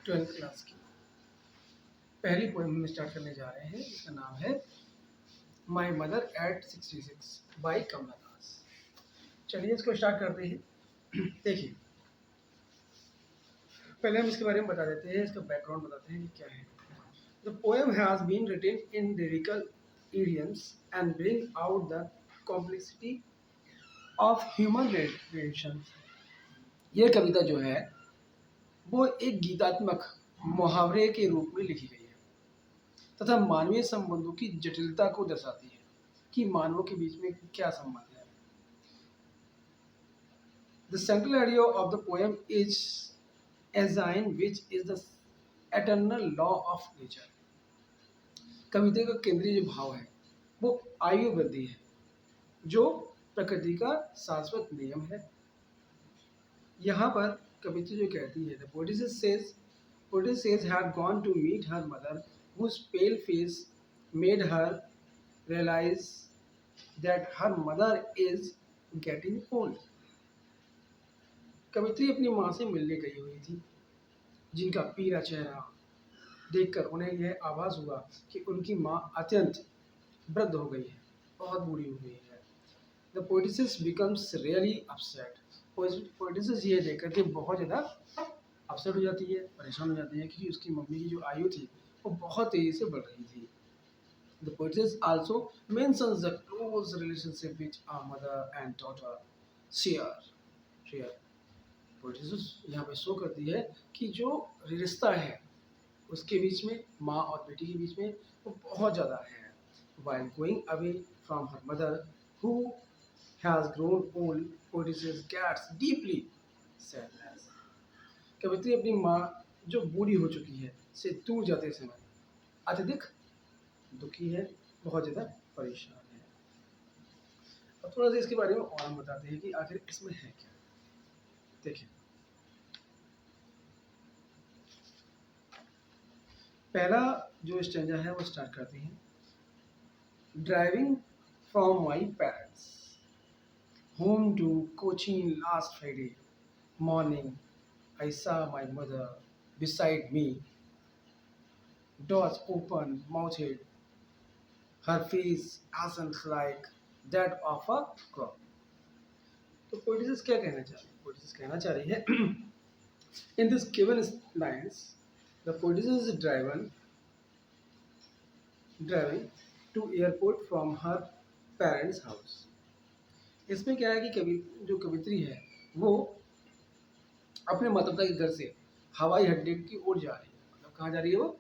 Twelfth class की पहली poem हम स्टार्ट करने जा रहे हैं। इसका नाम है माई मदर एट 66 बाई कमला दास। चलिए इसको स्टार्ट करते हैं। देखिए, पहले हम इसके बारे में बता देते हैं, इसका बैकग्राउंड बताते हैं कि क्या है। The poem has been written in lyrical idioms and bring out the complexity of human relations। ये कविता जो है वो एक गीतात्मक मुहावरे के रूप में लिखी गई है तथा मानवीय संबंधों की जटिलता को दर्शाती है कि मानवों के बीच में क्या संबंध है। The central idea of the poem is design, which is the eternal law of nature। कविता का केंद्रीय जो भाव है वो आयु वृद्धि है, जो प्रकृति का शाश्वत नियम है। यहाँ पर कविता जो कहती है, the poetess says had gone to meet her mother, whose pale face made her realize that her mother is getting old। कवित्री अपनी माँ से मिलने गई हुई थी, जिनका पीला चेहरा देखकर उन्हें यह आभास हुआ कि उनकी माँ अत्यंत वृद्ध हो गई है, बहुत बूढ़ी हो गई है। The poet's becomes really upset. Poet's ये देख करके बहुत ज़्यादा अपसेट हो जाती है, परेशान हो जाती है, क्योंकि उसकी मम्मी की जो आयु थी वो बहुत तेज़ी से बढ़ रही थी। The poetess also mentions the close relationship which a mother and daughter share. Poetess यहाँ पे शो करती है कि जो रिश्ता है उसके बीच में, माँ और बेटी के बीच में, वो बहुत ज़्यादा है। While going away from her mother, who has grown old, Odysseus gets deeply sadness। कवित्री अपनी माँ जो बूढ़ी हो चुकी है से दूर जाते समय अत्यधिक दुखी है, बहुत ज़्यादा परेशान है। अब थोड़ा सा इसके बारे में और हम बताते हैं कि आखिर इसमें है क्या। देखिए, पहला जो स्टैंजा है वो स्टार्ट करते हैं, driving from my parents home to Cochin last Friday morning, I saw my mother beside me, doors open mouthed, her face ashen like that of a crow। तो पोएटिस क्या कहना चाह रही है? पोएटिस कहना चाह रही है in this given lines, the poetess is driving to airport from her parents' house। इसमें क्या है कि जो कवित्री है वो अपने माता पिता के घर से हवाई अड्डे की ओर जा रही है। मतलब कहाँ जा रही है वो?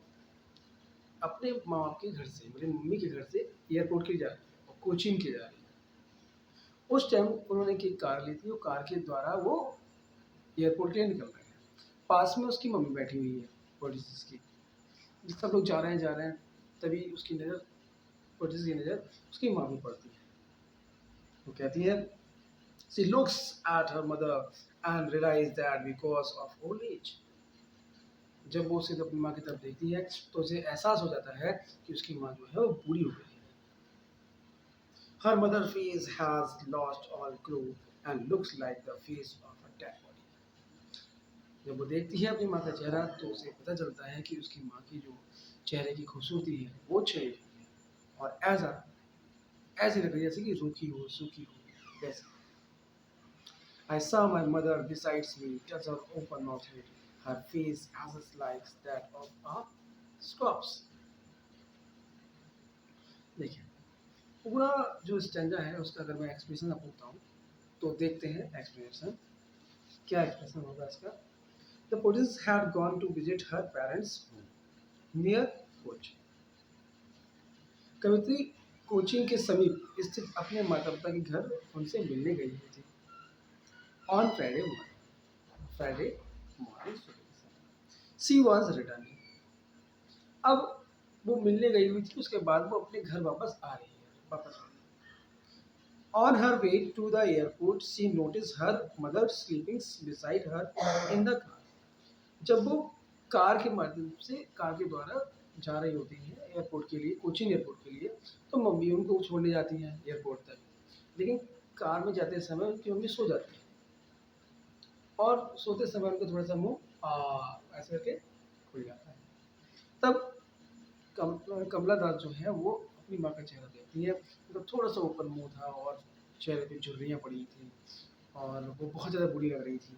अपने माँ बाप के घर से, मेरी मम्मी के घर से एयरपोर्ट के जा रही है और कोचीन के जा रही है। उस टाइम उन्होंने एक कार ली थी, वो कार के द्वारा वो एयरपोर्ट के लिए निकल रहे हैं। पास में उसकी मम्मी बैठी हुई है पोएटिस की। सब लोग जा रहे हैं, तभी उसकी नज़र, पोएटिस की नज़र उसकी माँ पर पड़ती है। वो कहती है, she looks at her mother and realizes that because of old age। जब वो उसे अपनी माँ की तरफ देखती है तो उसे एहसास हो जाता है कि उसकी माँ जो है वो बूढ़ी हो गई है। Her mother face has lost all glow and looks like the face of a dead body। जब वो देखती है अपनी माँ का चेहरा तो उसे पता चलता है कि उसकी माँ की जो चेहरे की खूबसूरती है वो चली गई है और ऐसे लग रही है जैसे कि सूखी हो वैसे। I saw my mother beside me, just her open mouthed, her face as like that of a corpse। देखिए, पूरा जो स्टैंजा है उसका अगर मैं एक्सप्रेशन पूछता हूँ तो देखते हैं एक्सप्रेशन क्या एक्सप्रेशन होगा इसका। The poetess had gone to visit her parents' home near Cochin। कवित्री Cochin के समीप स्थित अपने माता पिता के घर उनसे मिलने गई हुई थी। On Friday morning, she was returning। अब वो मिलने गई हुई थी, उसके बाद वो अपने घर वापस आ रही है। On her way to the airport, she noticed her mother sleeping beside her in the car। जब वो कार के माध्यम से, कार के द्वारा जा रही होती है एयरपोर्ट के लिए, कोचीन एयरपोर्ट के लिए, तो मम्मी उनको छोड़ने जाती हैं एयरपोर्ट तक, लेकिन कार में जाते समय उनकी मम्मी सो जाती है और सोते समय उनको थोड़ा सा मुँह ऐसे करके खुल जाता है। तब कमला दास जो है वो अपनी माँ का चेहरा देखती है। मतलब थोड़ा सा ओपन मुंह था और चेहरे पे झुर्रियाँ पड़ी थी और वो बहुत ज़्यादा बुरी लग रही थी।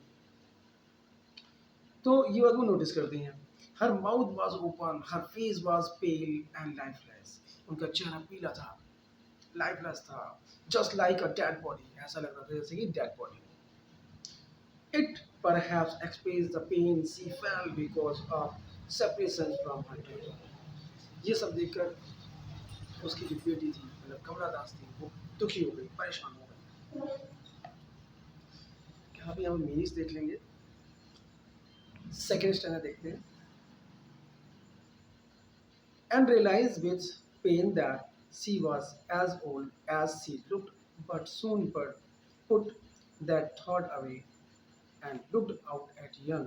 तो ये बात वो नोटिस करती हैं। हर mouth was open, her face was pale and lifeless. उनका चेहरा पीला था, लाइफलेस था, just like a dead body. ऐसा लग रहा था जैसे कि dead body. It perhaps explains the pain she felt because of separation from her daughter. ये सब देखकर उसकी जो बेटी थी, मतलब कमला दास थी, वो दुखी हो गई, परेशान हो गई। क्या अभी हम मीनिंग्स देख लेंगे। सेकेंड स्टैंडर्ड देखते हैं। And realized with pain that she was as old as she looked, but soon put that thought away and looked out at young.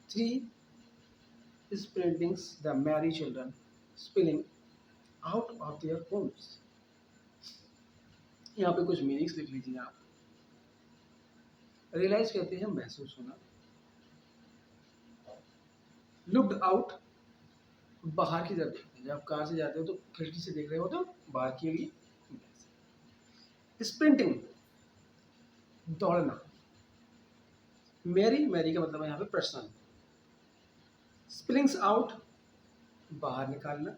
Three sprintings, the merry children, spilling out of their homes. यहाँ पे कुछ meanings लिख लीजिए आप। Realise कहते हैं महसूस होना। लुक्ड आउट, बाहर की तरफ देखते हैं। जब आप कार से जाते हो तो खिड़की से देख रहे हो तो बाहर के लिए। स्प्रिंटिंग, दौड़ना। मैरी, मैरी का मतलब है यहाँ पे प्रश्न। स्पिलिंग्स आउट, बाहर निकालना।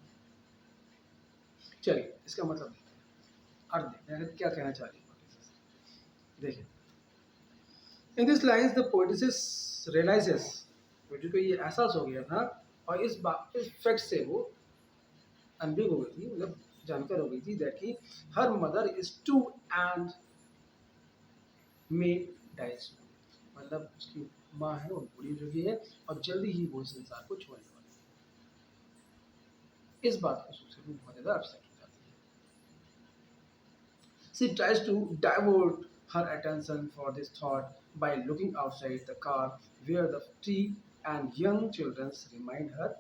चलिए इसका मतलब अर्थ देखते हैं क्या कहना चाह रही है। देखिए, in this lines the poetess realises, poet को ये एहसास हो गया था और इस फैक्ट से वो अनबिग हो गई थी, मतलब जानकर हो गई थी दैट कि her mother is to and may die soon. मतलब उसकी माँ है वो बूढ़ी हो चुकी है और जल्दी ही वो संसार को छोड़ने वाली है। इस बात को सोचकर वो बहुत ज़्यादा अपसेट हो जाती है। She tries to divert her attention for this thought by looking outside the car where the tree and young children remind her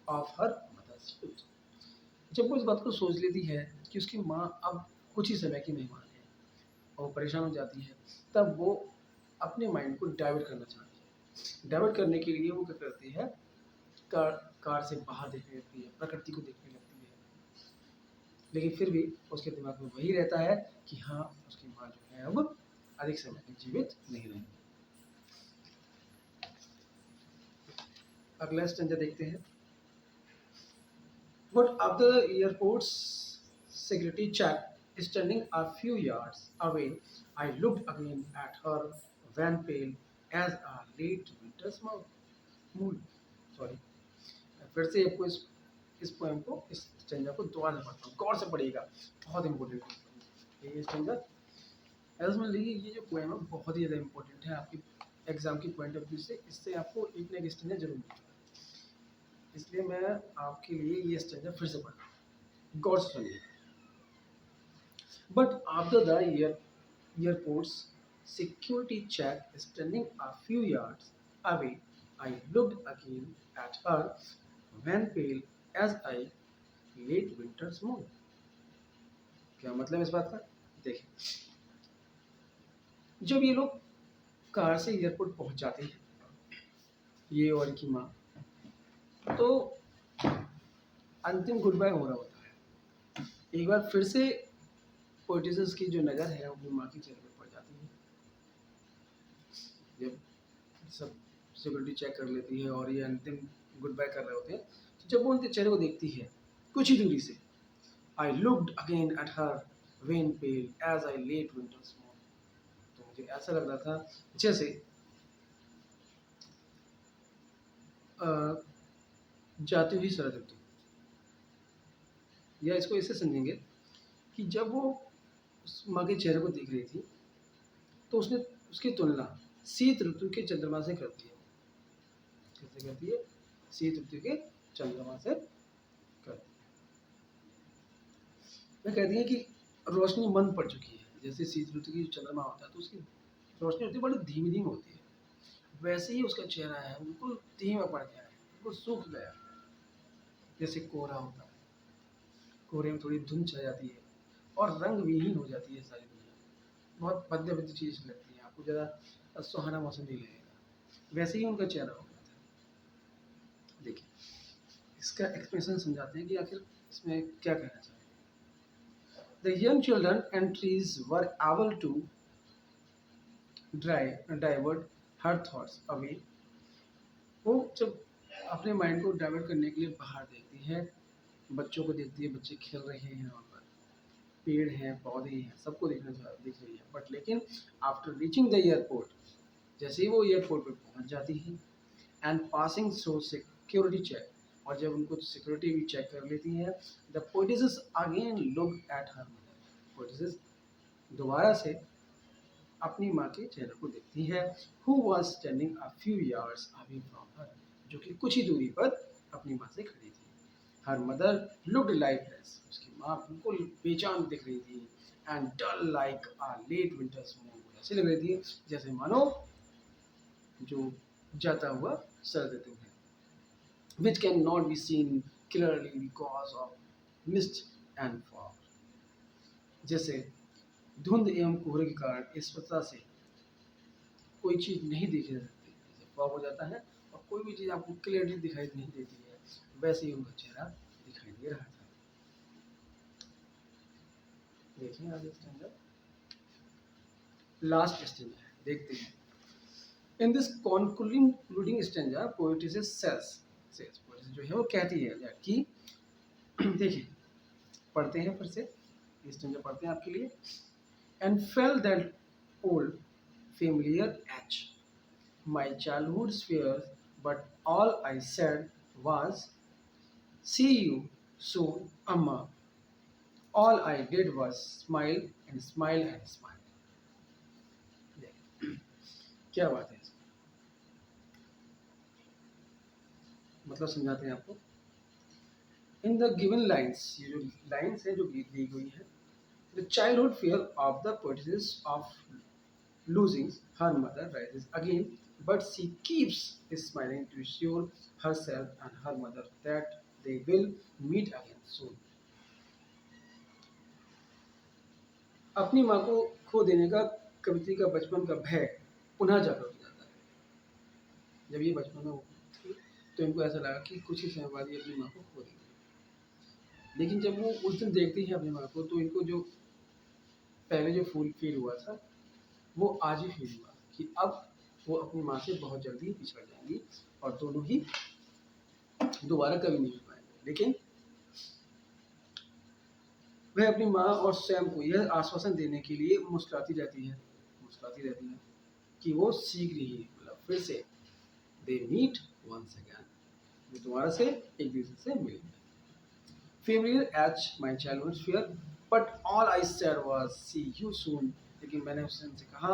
of her mother's foot. जब वो इस बात को सोच लेती है कि उसकी माँ अब कुछ ही समय की मेहमान है और परेशान हो जाती है, तब वो अपने माइंड को डाइवर्ट करना चाहती है। डाइवर्ट करने के लिए वो क्या करती है, कार से बाहर देखने लगती है, प्रकृति को देखने लगती है। लेकिन फिर भी उसके दिमाग में वही रहता है कि हाँ, उसकी माँ जो है अब अधिक समय तक जीवित नहीं रहेंगी। अगला स्टेंजा देखते हैं। But after the airport's security check, standing a few yards away, I looked again at her, van pale as a late winter's moon. Sorry, फिर से आपको इस पोएम को, इस स्टेंजा को दोबारा पढ़ता हूँ, गौर से पढ़िएगा, बहुत इंपॉर्टेंट है ये स्टेंजा। ऐसा समझ लीजिए ये जो पोएम है बहुत ही ज़्यादा इंपॉर्टेंट है आपकी एग्जाम की पॉइंट ऑफ व्यू से। इससे आपको एक ना एक स्टेंजा जरूर मिलेगा, इसलिए मैं आपके लिए ये स्टेंजा फिर से पढ़ रहा हूँ, गौर से सुनिए। But after the airport's security check, standing a few yards away, I looked again at her, when pale as a late winter's moon. क्या मतलब इस बात का? देखिए, जब ये लोग कार से एयरपोर्ट पहुंच जाते हैं, ये और इनकी माँ, तो अंतिम गुड बाय हो रहा होता है। एक बार फिर से पोएटिस की जो नज़र है वो माँ की चेहरे पर पड़ जाती है। जब सब सिक्योरिटी चेक कर लेती है और ये अंतिम गुड बाय कर रहे होते हैं, तो जब वो उनके चेहरे को देखती है कुछ ही दूरी से, I looked again at her, when pale as I late winter's morn. तो मुझे ऐसा लग रहा था जैसे जाती हुई शरद ऋतु, या इसको ऐसे समझेंगे कि जब वो उस माँ के चेहरे को देख रही थी तो उसने उसकी तुलना शीत ऋतु के चंद्रमा से करती है। कैसे करती है? शीत ऋतु के चंद्रमा से करती है। वह कहती है कि रोशनी मंद पड़ चुकी है। जैसे शीत ऋतु की चंद्रमा होता है तो उसकी रोशनी होती है बड़ी धीमी धीमी होती है, वैसे ही उसका चेहरा है बिल्कुल धीमा पड़ गया है, बिल्कुल सूख गया है। जैसे कोहरा होता है, कोहरे में थोड़ी धुंध छा जाती है और रंग विहीन हो जाती है सारी दुनिया, बहुत भद्दे भद्दी चीज़ लगती है, आपको ज़्यादा सुहाना मौसम नहीं लगेगा। वैसे ही उनका चेहरा हो गया था। देखिए, इसका एक्सप्रेशन समझाते हैं कि आखिर इसमें क्या कहना चाहते हैं। The young children and trees were able to divert her thoughts away. वो जब अपने माइंड को डाइवर्ट करने के लिए बाहर देखती है, बच्चों को देखती है, बच्चे खेल रहे हैं वहाँ पर, पेड़ हैं, पौधे हैं, सबको दिख रही है। बट लेकिन आफ्टर रीचिंग द एयरपोर्ट, जैसे ही वो एयरपोर्ट पे पहुंच जाती है and passing through security check, और जब उनको सिक्योरिटी भी चेक कर लेती है, the poetess again look at her mother. Poetess दोबारा से अपनी माँ के चेहरे को देखती है, who was standing a few yards away from her, जो कि कुछ ही दूरी पर अपनी माँ से खड़ी थी। हर मदर लुक्ड लाइफलेस, उसकी माँ बिल्कुल बेजान दिख रही थी, and dull like a late winter snow, ऐसी लग रही थी जैसे मानो जो जाता हुआ सर्द ऋतु है, which cannot be seen clearly because of mist and fog। जैसे धुंध एवं कोहरे के कारण स्पष्टता से कोई चीज नहीं देखी जा सकती, जैसे फॉग हो जाता है और कोई भी चीज आपको क्लियरली दिखाई नहीं देती है, वैसे ही उनका चेहरा दिखाई दे रहा था। देखिए आगे स्टैंडर्ड लास्ट स्टैंडर्ड है, देखते हैं। In this concluding stanza poetess says, poetess जो है वो कहती है कि देखिए, पढ़ते हैं फिर से, स्टैंजा पढ़ते हैं आपके लिए। And fail that old familiar etch my childhood's fears, but all I said was, see you soon, Amma. All I did was smile and smile and smile। क्या बात है, मतलब समझाते हैं आपको। इन द गिवन लाइन्स, ये जो lines है जो दी गई है, the childhood fear of the poet's of losing her mother rises again, but she keeps smiling to assure herself and her mother that they will meet again soon। अपनी माँ को खो देने का कवित्री का बचपन का भय पुनः जागृत हो जाता है। जब ये बचपन में थी तो इनको ऐसा लगा कि कुछ ही समय बाद ये अपनी माँ को खो देंगे, लेकिन जब वो उस दिन देखती है अपनी माँ को, तो इनको जो पहले जो फील हुआ था वो आज ही फील हुआ कि अब वो अपनी माँ से बहुत जल्दी पिछड़ जाएंगी और दोनों ही दोबारा कभी नहीं मिल पाएंगे। लेकिन वह अपनी माँ और स्वयं को यह आश्वासन देने के लिए मुस्कुराती रहती है कि वो शीघ्र ही, मतलब फिर से, दे मीट वंस अगेन, वो दोबारा से एक दूसरे से मिलेंगे। Familiar as my childhood fear, but all I said was see you soon। लेकिन मैंने उससे कहा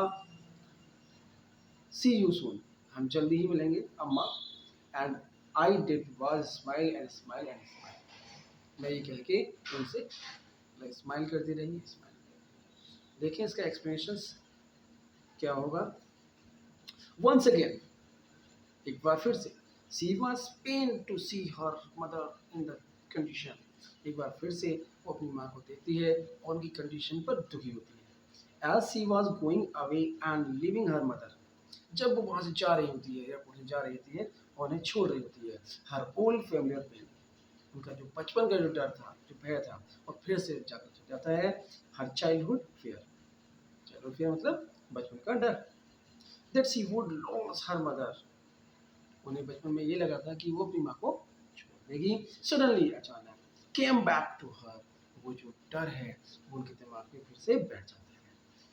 see you soon, हम जल्दी ही मिलेंगे अम्मा। and I did was smile and smile and smile। मैं ये कह के उनसे स्माइल करती रही, स्माइल। देखें इसका एक्सप्लेनेशंस क्या होगा। once again, एक बार फिर से, she was pained to see her mother in the condition। एक बार फिर से वो अपनी माँ को देखती है और उनकी कंडीशन पर दुखी होती है। as she was going away and leaving her mother, जब वो वहाँ से जा रही होती है, एयरपोर्ट से जा रही होती है और उन्हें छोड़ रही होती है, her old familiar pain, उनका जो बचपन का जो डर था, जो भय था, और फिर से जागृत हो जाता है। her childhood fear मतलब बचपन का डर, that she would lose her mother, उन्हें बचपन में ये लगा था कि वो अपनी माँ को छोड़ देगी। सडनली, अचानक, केम बैक टू हर, वो जो डर है वो उनके दिमाग में फिर से बैठ जाता है।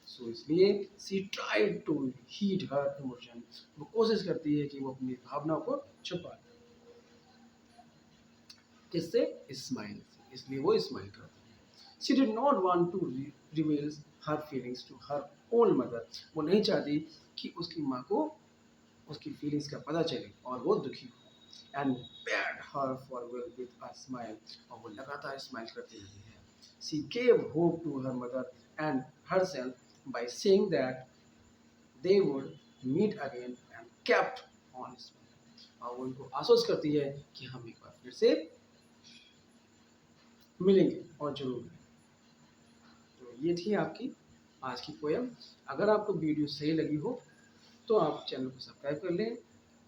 सो इसलिए she tried to hide her emotion, वो कोशिश करती है कि वो अपनी भावनाओं को छुपा ले। किससे? स्माइल से। इसलिए वो स्माइल करती है। She did not want to reveal her feelings to her own mother, वो नहीं चाहती कि उसकी माँ को उसकी फीलिंग्स का पता चले और वो दुखी हो। And bade her farewell with a smile, और वो लगातार स्माइल करती रहती है। She gave hope to her mother and herself by saying that they would meet again and kept on smiling। और वो उनको आश्वस्त करती है कि हम एक बार फिर से मिलेंगे और जरूर मिलेंगे। तो ये थी आपकी आज की पोएम। अगर आपको वीडियो सही लगी हो तो आप चैनल को सब्सक्राइब कर लें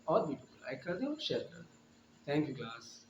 और वीडियो को लाइक कर दें और शेयर कर दें। Thank you class.